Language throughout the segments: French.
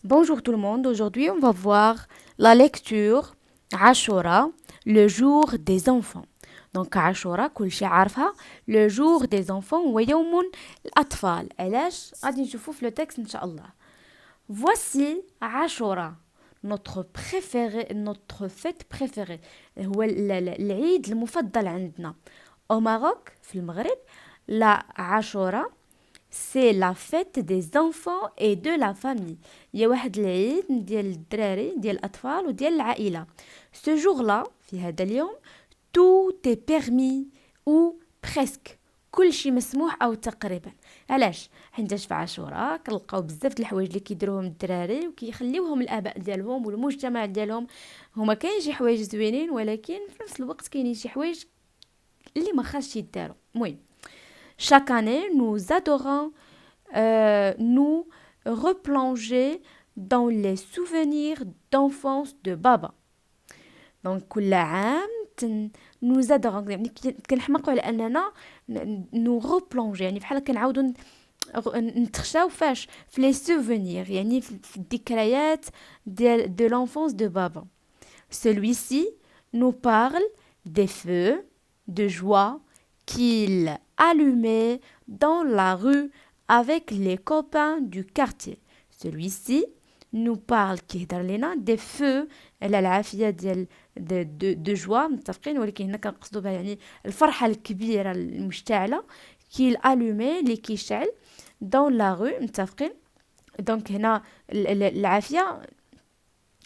Bonjour tout le monde, aujourd'hui on va voir la lecture Ashura, le jour des enfants. Donc Ashura كل شي عارفها le jour des enfants هو يوم الأطفال. علاش غادي نشوفو في le texte إن شاء الله. Voici Ashura, notre fête préférée. هو العيد المفضل عندنا. Au Maroc في المغرب la Ashura c'est la fête des enfants et de la famille. Il y a واحد العيد ديال الدراري ديال الأطفال وديال العائلة. Ce jour-là في هذا اليوم tout est permis ou presque. كل شيء مسموح او تقريبا. علاش؟ حيتاش في عاشوراء كنلقاو بزاف د الحوايج اللي كيديروهم الدراري وكيخليوهم الاباء ديالهم والمجتمع ديالهم. هما كاين شي حوايج زوينين ولكن في نفس الوقت كاينين شي حوايج اللي ما خاصش يداروا. المهم chaque année, nous adorons nous replonger dans les souvenirs d'enfance de Baba. Donc, كل عام nous adorons يعني كنحماقوا على أننا nous replonger يعني بحال كنعاودوا نتخشاو فاش في les souvenirs يعني في الذكريات de l'enfance de Baba. Celui-ci nous parle des feux de joie qu'il allumait dans la rue avec les copains du quartier. Celui-ci nous parle كيهضر لنا des feux على العافية ديال de joie متفقين ولكن هنا كنقصدوا بها يعني الفرحة الكبيرة المشتعلة qu'il allumait اللي كيشعل dans la rue متفقين. دونك هنا العافية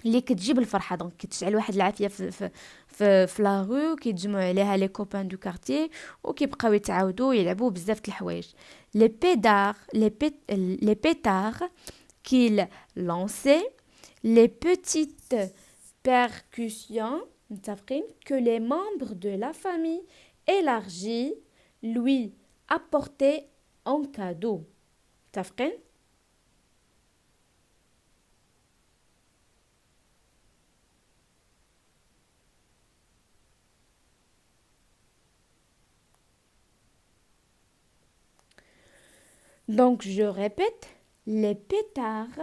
اللي كتجيب الفرحه دونك كتشعل واحد العافيه في لا رue كيتجمعوا عليها لي كوبان دو كارتيer وكيبقاو يتعاودوا يلعبوا بزاف د الحوايج les pétards qu'il lançait les petites percussions متفقين que les membres de la famille élargie lui apportaient en cadeau متفقين. Donc je répète les pétards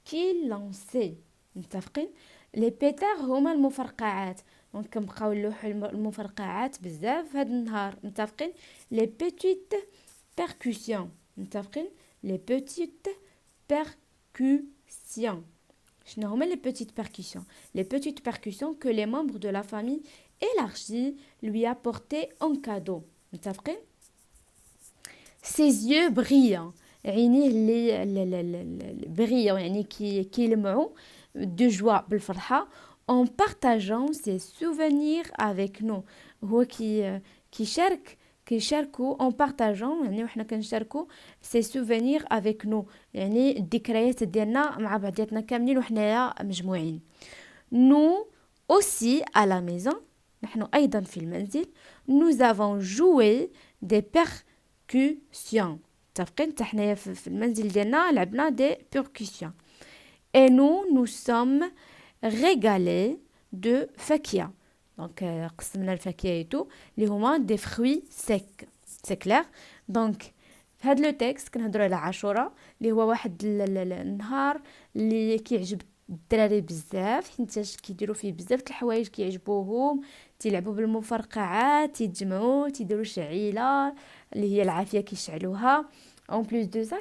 qu'il lançait متفقين. les pétards هما المفرقعات دونك كنبقاو نلوحو المفرقعات بزاف هاد النهار متفقين. les petites percussions متفقين. les petites percussions شنو هما les petites percussions les petites percussions que les membres de la famille élargie lui apportaient en cadeau متفقين. ses yeux brillants عينيه اللي brillants يعني كيلمعوا de joie بالفرحة en partageant ses souvenirs avec nous. هو كيشاركوا en partageant يعني وحنا كنشاركوا ses souvenirs avec nous يعني الذكريات ديالنا مع بعضياتنا كاملين وحنايا مجموعين. nous aussi à la maison نحن أيضا في المنزل nous avons joué des percussions متفقين حتى حنايا في المنزل ديالنا لعبنا دي percussions. et nous sommes régalés de fakia دونك قسمنا الفاكهه ايتو اللي هما دي fruits secs سي كلير. دونك في هذا لو تيكست كنهضروا على عاشوراء اللي هو واحد النهار اللي كيعجب الدراري بزاف حيتاش كيديروا فيه بزاف د الحوايج كيعجبوهم تيلعبوا بالمفرقعات تيتجمعوا تيديروا شعيله اللي هي العافيه كيشعلوها اون بليس دو سا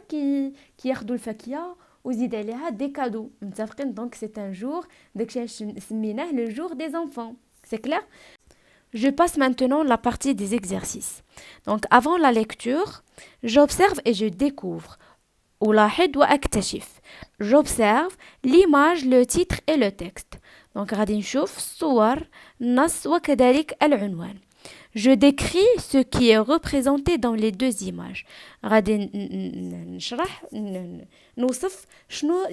كياخذوا الفاكهه وزيد عليها دي كادو متفقين. دونك سي ان جور داكشي سميناه لو جور دي زانفون سي كلير. Je passe maintenant la partie des exercices. Donc avant la lecture, j'observe et je découvre. ألاحظ وأكتشف. J'observe l'image, le titre et le texte. Donc غادي نشوف الصور النص وكذلك العنوان. Je décris ce qui est représenté dans les deux images. غادي نشرح نوصف شنو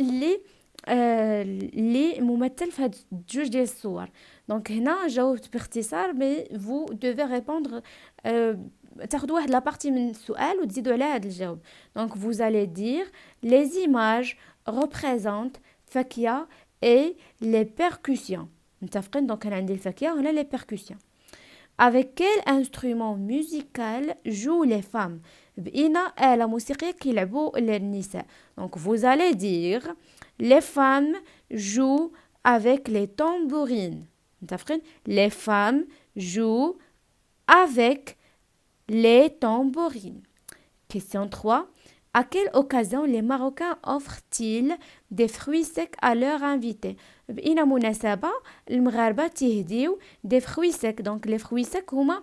اللي ممثل في هاد جوج ديال الصور. دونك هنا جاوبت باختصار مي vous devez répondre تاخذوا واحد لابارتي من السؤال وتزيدوا على هذا الجواب. دونك vous allez dire les images représentent fakia et les percussions متفقين. دونك انا عندي الفاكهه وهنا les percussions. Avec quel instrument musical jouent les femmes? بقينا آلة موسيقية كيلعبوا النساء. Donc vous allez dire les femmes jouent avec les tambourines. متفقين؟ Les femmes jouent avec les tambourines. Question 3. À quelle occasion les Marocains offrent-ils des fruits secs à leurs invités? بأي مناسبة المغاربة تهديو des fruits secs. Donc les fruits secs هما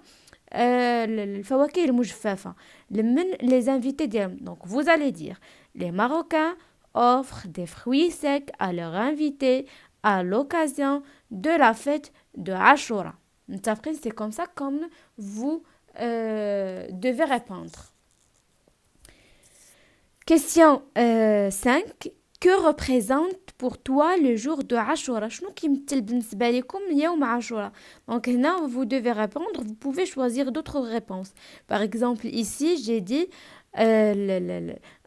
الفواكه المجففة لمن les invités ديالهم. Donc vous allez dire les Marocains offrent des fruits secs à leurs invités à l'occasion de la fête de Ashura. متفقين؟ C'est comme ça comme vous devez répondre. Question 5. Que représente pour toi le jour de Ashura? شنو كيمثل بالنسبة لكم يوم عاشوراء? Donc هنا vous devez répondre, vous pouvez choisir d'autres réponses. Par exemple ici j'ai dit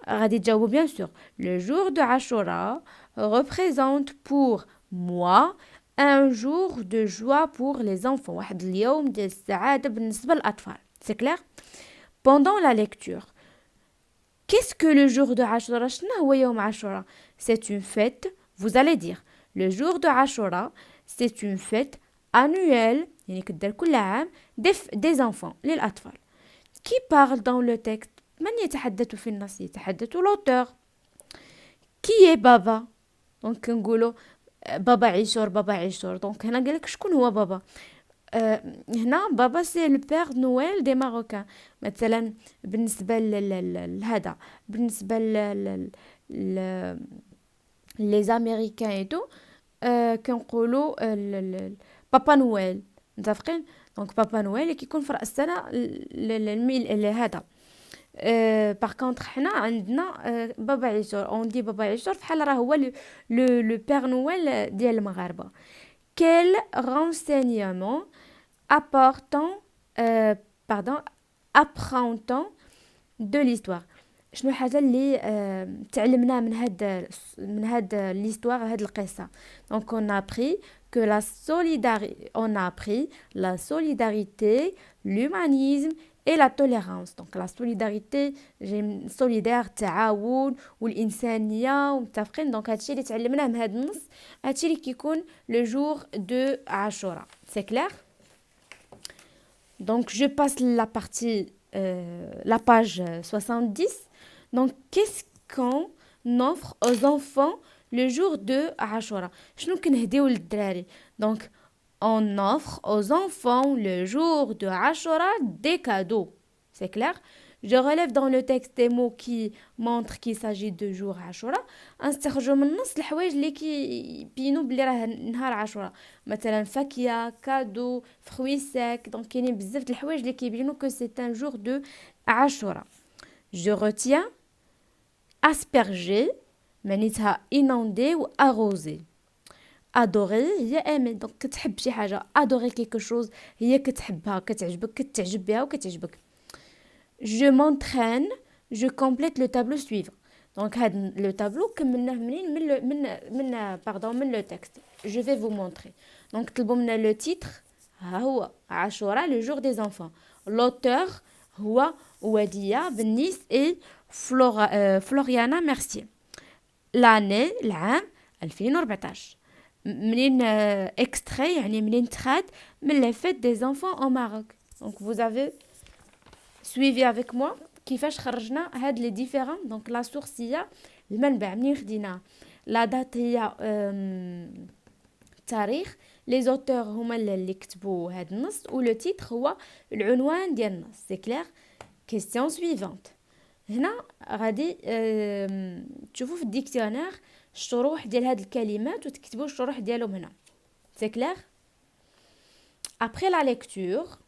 غادي تجاوبوا bien sûr. Le jour de Ashura représente pour moi un jour de joie pour les enfants. واحد اليوم ديال السعادة بالنسبة للأطفال. C'est clair? Pendant la lecture, qu'est-ce que le jour de Ashura? شنو هو يوم عاشوراء? C'est une fête. Vous allez dire le jour de Ashura, c'est une fête annuelle يعني كدير كل عام des enfants للأطفال. Qui parle dans le texte? من يتحدث في النص؟ يتحدث l'auteur. Qui est بابا؟ دونك كنقولوا بابا عيشور بابا عيشور. دونك هنا قالك شكون هو بابا؟ هنا بابا سي لو بير نويل دي ماروكان. مثلا بالنسبه لهذا بالنسبه لي زاميريكان ايتو كنقولوا بابا نويل. متفقين؟ دونك بابا نويل كيكون في راس السنه الميل هذا. باغ كونطخ حنا عندنا بابا عيشور اون دي بابا عيشور بحال راه هو لو بير نويل ديال المغاربه. Quel renseignement apprend-on de l'histoire? شنو حاجه اللي تعلمنا من هاد l'histoire هاد القصه. Donc on a appris que la solidarité, l'humanisme et la tolérance. Donc la solidarité solidaire التعاون والإنسانية ومتفقين. Donc هادشي اللي تعلمناه من هاد النص هادشي اللي كيكون le jour de Ashura. C'est clair? Donc je passe la page 70. Donc qu'est-ce qu'on offre aux enfants le jour de Ashura? شنو كنهديو للدراري؟ Donc on offre aux enfants le jour de Ashura des cadeaux. C'est clair? Je relève dans le texte des mots qui montrent qu'il s'agit de jour Ashura. نستخرجوا من النص الحوايج اللي كيبينوا بلي راه نهار عاشوراء. مثلا فاكهه كادو fruits secs. دونك كاينين بزاف د الحوايج اللي كيبينوا que c'est un jour de Ashura. Je retiens asperger معناتها inonder ou arroser. adorer هي aimer. دونك كتحب شي حاجه adorer quelque chose هي كتحبها كتعجبك كتعجب بها وكتعجبك. je m'entraîne je complète le tableau suivant. دونك هاد لو تابلو كملناه منين من لو تكست. je vais vous montrer. دونك طلبوا منا لو تيتر ها هو عاشوراء لو جور دي زانفون. l'auteur هو وديع بنيس اي فلوريانا ميرسي. l'année العام 2014. منين extrait يعني منين تخاد من les fêtes des enfants au Maroc. Donc vous avez suivi avec moi كيفاش خرجنا هاد لي ديفيرون. دونك لا سورس هي المنبع منين خدينا. لا دات هي التاريخ. لي زوتور هما اللي كتبوا هاد النص ولو تيتر هو العنوان ديال النص. سي كلير؟ كيستيون سويفونت. هنا غادي تشوفوا في الديكسيونير الشروح ديال هاد الكلمات وتكتبوا الشروح ديالهم هنا. سي كلير؟ Après la lecture,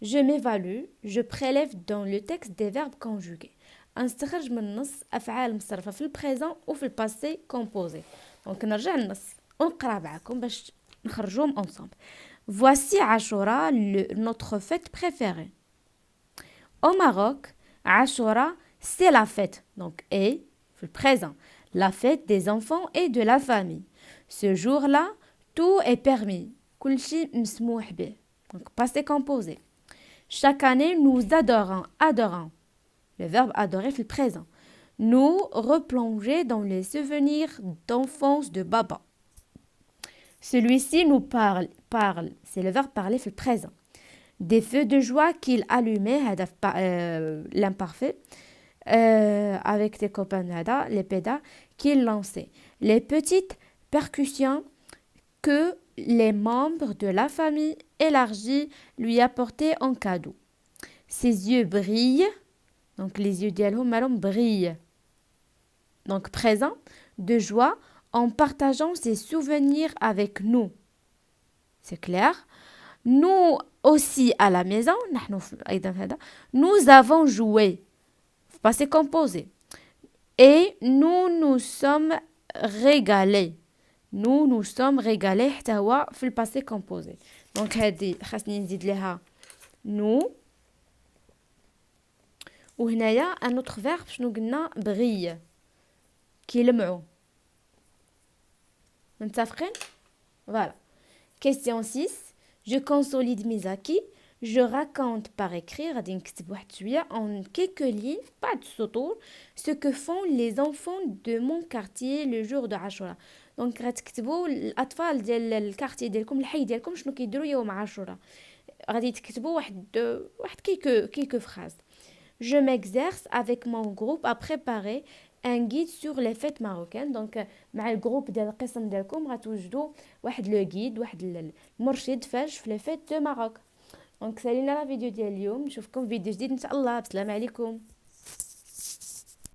je m'évalue, je prélève dans le texte des verbes conjugués. نستخرج من النص أفعال مصرفة في البريزون وفي الباسي كومبوزي. دونك نرجع للنص ونقرا معكم باش نخرجوهم ensemble. Voici Ashura, notre fête préférée. Au Maroc, Ashura, c'est la fête, donc et, le présent, la fête des enfants et de la famille. Ce jour-là, tout est permis. كل شيء مسموح به. Donc passé composé. Chaque année, nous adorons le verbe adorer في البريزون. Nous replonger dans les souvenirs d'enfance de Baba. Celui-ci nous parle, c'est le verbe parler في البريزون. Des feux de joie qu'il allumait, l'imparfait, avec des copains, les pédas, qu'il lançait. Les petites percussions que les membres de la famille élargie lui apportaient en cadeau. Ses yeux brillent, donc les yeux d'Yalhom brillent, donc présent, de joie, en partageant ses souvenirs avec nous. C'est clair? Nous aussi à la maison, nous avons joué, passé composé, et nous nous sommes régalés. Nous nous sommes régalés حتى هو في الباسي كومبوزي. دونك هذه خاصني نزيد لها nous. وهنايا ان اوتر فيرب شنو قلنا بغي كيلمعوا. متفقين؟ فوالا. Question 6. Je consolide mes acquis. Je raconte par écrit غادي نكتب واحد شويه en quelques lignes, pas de سطور, ce que font les enfants de mon quartier le jour de عاشوراء. دونك غتكتبوا الاطفال ديال الكارتي ديالكم الحي ديالكم شنو كيديروا يوم عاشوراء. غادي تكتبوا واحد quelques phrases. Je m'exerce avec mon groupe à préparer un guide sur les fêtes marocaines. Donc مع الجروب ديال القسم ديالكم غتوجدوا واحد لو غيد, واحد المرشد فاش في لي فيت دو ماروك. دونك سالينا لا فيديو ديال اليوم. نشوفكم في فيديو جديد ان شاء الله. بسلام عليكم.